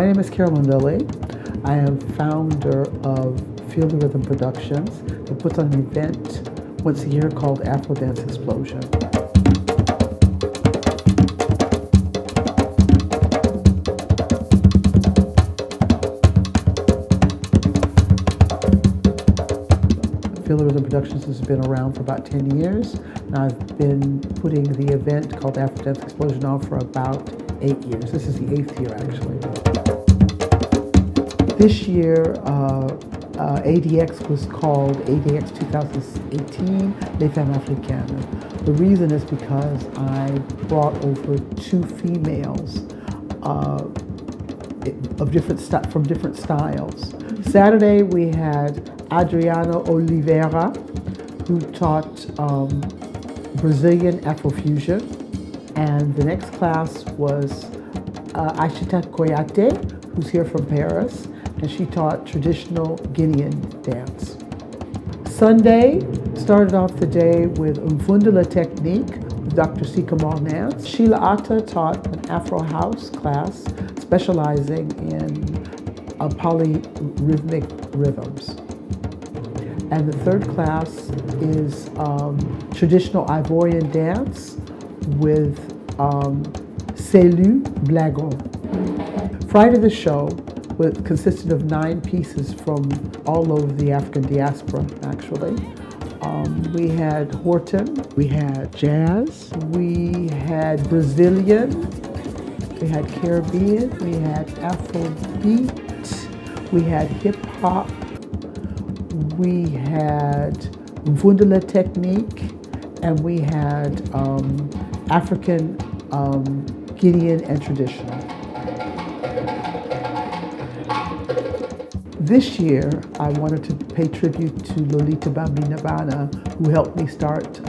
My name is Carolyn Lilly. I am founder of Feel the Rhythm Productions. It puts on an event once a year called Afro Dance Explosion. Feel the Rhythm Productions has been around for about 10 years, and I've been putting the event called Afro Dance Explosion on for about 8 years. This is the 8th year, actually. This year, ADX was called ADX 2018 Les Femmes Africaines. The reason is because I brought over 2 females from different styles. Saturday we had Adriana Oliveira, who taught Brazilian Afrofusion, and the next class was Aishita Koyate, who's here from Paris, and she taught traditional Guinean dance. Sunday started off the day with Umfundala Technique with Dr. Sikamar Nance. Sheila Atta taught an Afro House class specializing in polyrhythmic rhythms. And the third class is traditional Ivorian dance with Celu Blagon. Friday the show consisted of 9 pieces from all over the African diaspora, actually. We had Horton, we had jazz, we had Brazilian, we had Caribbean, we had Afrobeat, we had hip hop, we had Mvundala Technique, and we had African, Guinean, and traditional. This year, I wanted to pay tribute to Lolita Bambinabana, who helped me start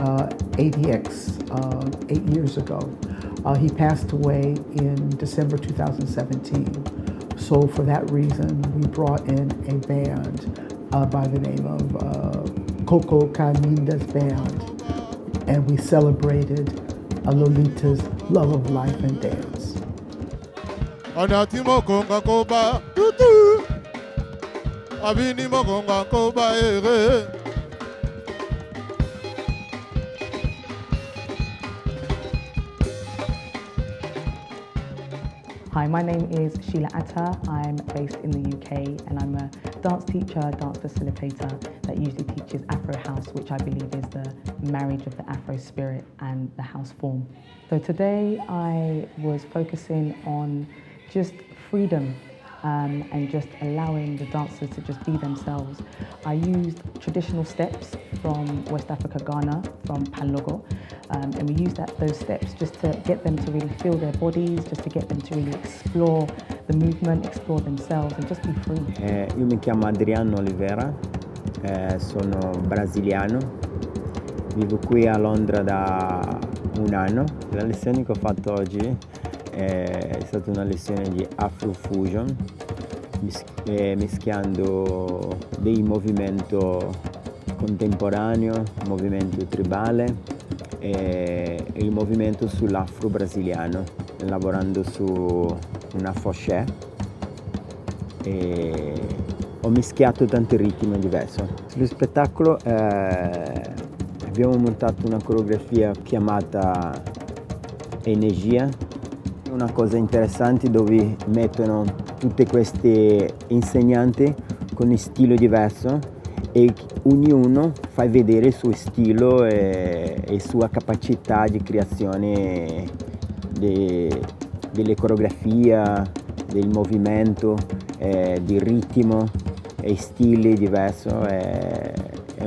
ADX 8 years ago. He passed away in December 2017. So for that reason, we brought in a band by the name of Coco Kaninda's band, and we celebrated Lolita's love of life and dance. Hi, my name is Sheila Atta. I'm based in the UK and I'm a dance teacher, dance facilitator that usually teaches Afro House, which I believe is the marriage of the Afro spirit and the house form. So today I was focusing on just freedom and just allowing the dancers to just be themselves. I used traditional steps from West Africa, Ghana, from Panlogo, and we used those steps just to get them to really feel their bodies, just to get them to really explore the movement, explore themselves and just be free. Io mi chiamo Adriano Oliveira, sono brasiliano, vivo qui a Londra da 1 anno. La lezione che ho fatto oggi è stata una lezione di Afrofusion, mischiando dei movimenti contemporaneo, movimento tribale e il movimento sull'afro-brasiliano, lavorando su una fauché e ho mischiato tanti ritmi diversi. Sullo spettacolo abbiamo montato una coreografia chiamata Energia, una cosa interessante dove mettono tutte queste insegnanti con un stile diverso e ognuno fa vedere il suo stile e sua capacità di creazione delle coreografie, del movimento, del ritmo e stili diversi. È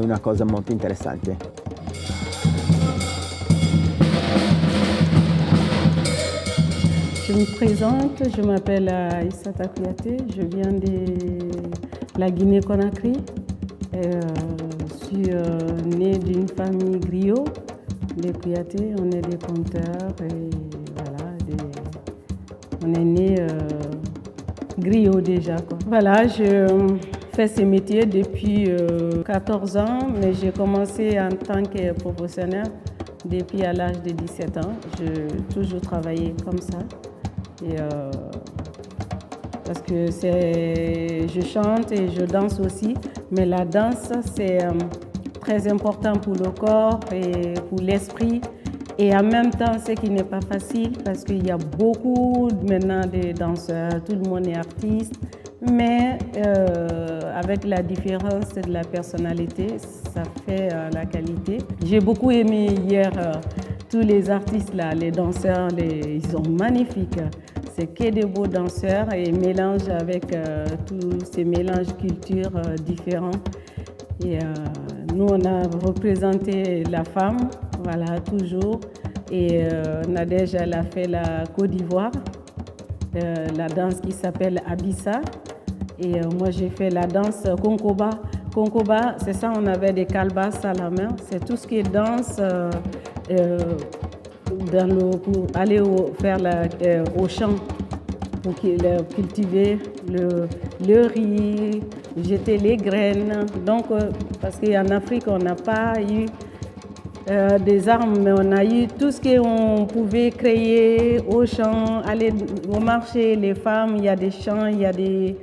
una cosa molto interessante. Je me présente, je m'appelle Aissata Kouyaté, je viens de la Guinée-Conakry. Je suis née d'une famille griot, les Kouyaté, on est des conteurs et voilà, on est né griot déjà, quoi. Voilà, je fais ce métier depuis 14 ans, mais j'ai commencé en tant que professionnelle depuis à l'âge de 17 ans. J'ai toujours travaillé comme ça. Et parce que je chante et je danse aussi, mais la danse c'est très important pour le corps et pour l'esprit. Et en même temps, ce qui n'est pas facile parce qu'il y a beaucoup maintenant de danseurs, tout le monde est artiste, mais avec la différence de la personnalité, ça fait la qualité. J'ai beaucoup aimé hier tous les artistes là, les danseurs, ils sont magnifiques. C'est que des beaux danseurs et mélangent avec tous ces mélanges cultures différents. Et nous, on a représenté la femme, voilà, toujours. Et Nadège, elle a fait la Côte d'Ivoire, la danse qui s'appelle Abissa. Et moi, j'ai fait la danse Konkoba. Konkoba, c'est ça, on avait des calebasses à la main. C'est tout ce qui est danse pour aller faire au champ, pour cultiver le riz, jeter les graines. Donc, parce qu'en Afrique, on n'a pas eu des armes, mais on a eu tout ce qu'on pouvait créer au champ, aller au marché, les femmes, il y a des champs, il y a des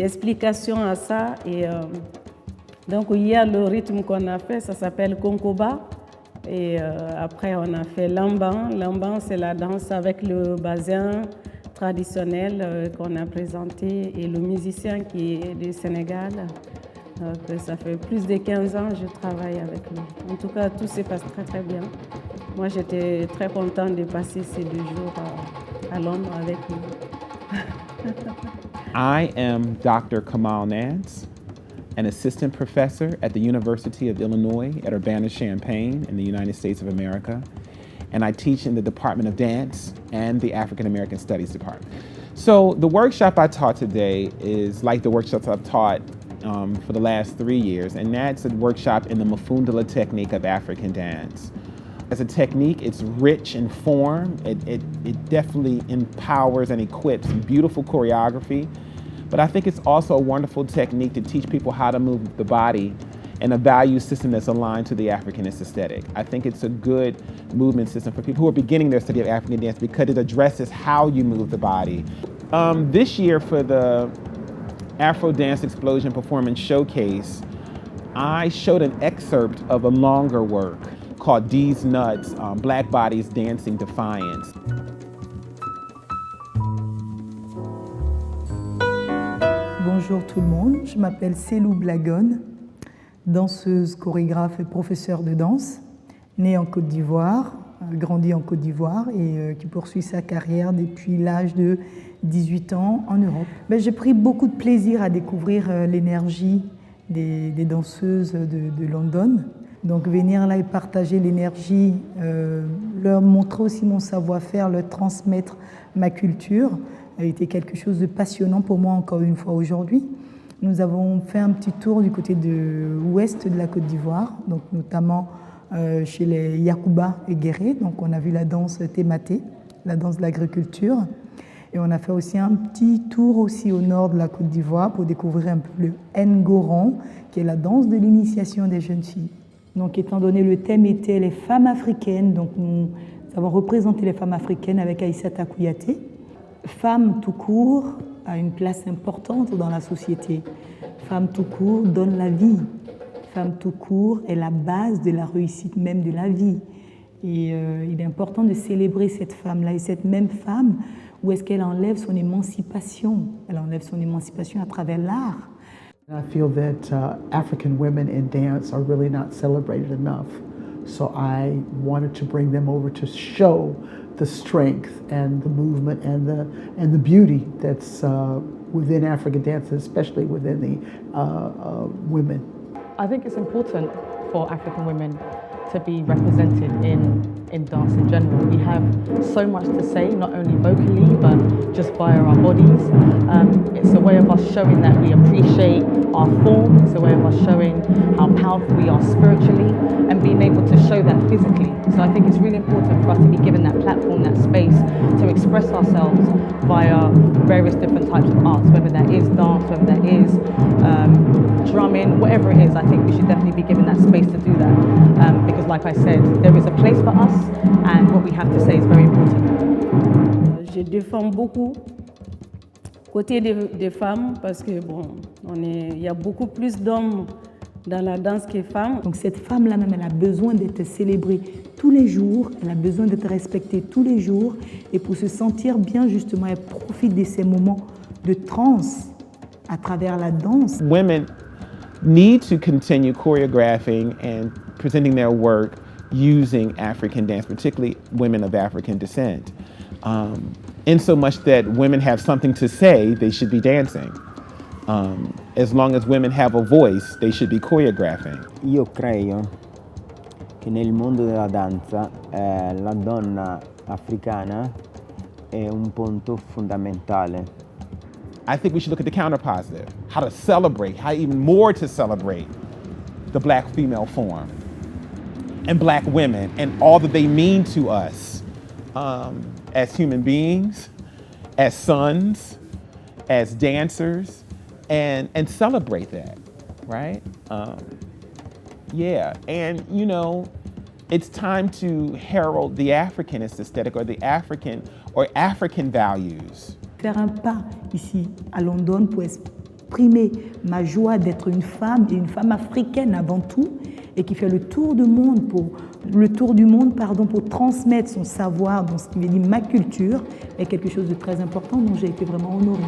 explications à ça. Et donc, hier, le rythme qu'on a fait, ça s'appelle Konkoba. Et après, on a fait Lamban. Lamban, c'est la danse avec le bazin traditionnel qu'on a présenté et le musicien qui est du Sénégal. Ça fait plus de 15 ans que je travaille avec lui. En tout cas, tout se passe très très bien. Moi, j'étais très contente de passer ces 2 jours à Londres avec lui. I am Dr. Kamal Nance, an assistant professor at the University of Illinois at Urbana-Champaign in the United States of America. And I teach in the Department of Dance and the African American Studies Department. So the workshop I taught today is like the workshops I've taught for the last 3 years, and that's a workshop in the Mafundala technique of African dance. As a technique, it's rich in form. It definitely empowers and equips beautiful choreography, but I think it's also a wonderful technique to teach people how to move the body and a value system that's aligned to the Africanist aesthetic. I think it's a good movement system for people who are beginning their study of African dance because it addresses how you move the body. This year for the Afro Dance Explosion Performance Showcase, I showed an excerpt of a longer work called These Nuts, Black Bodies Dancing Defiance. Bonjour tout le monde, je m'appelle Célou Blagone, danseuse, chorégraphe et professeure de danse, née en Côte d'Ivoire, grandie en Côte d'Ivoire et qui poursuit sa carrière depuis l'âge de 18 ans en Europe. J'ai pris beaucoup de plaisir à découvrir l'énergie des danseuses de London. Donc venir là et partager l'énergie, leur montrer aussi mon savoir-faire, leur transmettre ma culture a été quelque chose de passionnant pour moi encore une fois aujourd'hui. Nous avons fait un petit tour du côté de ouest de la Côte d'Ivoire, donc notamment chez les Yakuba et Guéré. Donc on a vu la danse Tématé, la danse de l'agriculture. Et on a fait aussi un petit tour aussi au nord de la Côte d'Ivoire pour découvrir un peu le Ngoron, qui est la danse de l'initiation des jeunes filles. Donc étant donné le thème était les femmes africaines, donc nous avons représenté les femmes africaines avec Aïssata Kouyaté. Femme tout court a une place importante dans la société. Femme tout court donne la vie. Femme tout court est la base de la réussite même de la vie. Et il est important de célébrer cette femme-là. Et cette même femme, où est-ce qu'elle enlève son émancipation? Elle enlève son émancipation à travers l'art. I feel that African women in dance are really not celebrated enough. So I wanted to bring them over to show the strength and the movement and the beauty that's within African dance, especially within the women. I think it's important for African women to be represented in dance in general. We have so much to say, not only vocally, but just via our bodies. It's a way of us showing that we appreciate our form. It's a way of us showing how powerful we are spiritually and being able to show that physically. So I think it's really important for us to be given that platform, that space to express ourselves via various different types of arts, whether that is dance, whether that is drumming, whatever it is. I think we should definitely be given that space to do that because like I said, there is a place for us and what we have to say is very important. Je défends beaucoup Côté des femmes, parce que bon, il y a beaucoup plus d'hommes dans la danse que femmes. Donc cette femme-là même, elle a besoin d'être célébrée tous les jours, elle a besoin d'être respectée tous les jours, et pour se sentir bien justement, elle profite de ces moments de transe à travers la danse. Women need to continue choreographing and presenting their work using African dance, particularly women of African descent. In so much that women have something to say, they should be dancing. As long as women have a voice, they should be choreographing. Io credo che nel mondo della danza la donna africana è un punto fondamentale. I think we should look at the counterpositive, how to celebrate, how even more to celebrate the Black female form and Black women and all that they mean to us as human beings, as sons, as dancers, and celebrate that, right? Yeah, and you know, it's time to herald the Africanist aesthetic or the African values. Faire un pas ici à London pour exprimer ma joie d'être une femme et une femme africaine avant tout, et qui fait le tour du monde pour transmettre son savoir, donc ce qui veut dire ma culture, est quelque chose de très important dont j'ai été vraiment honorée.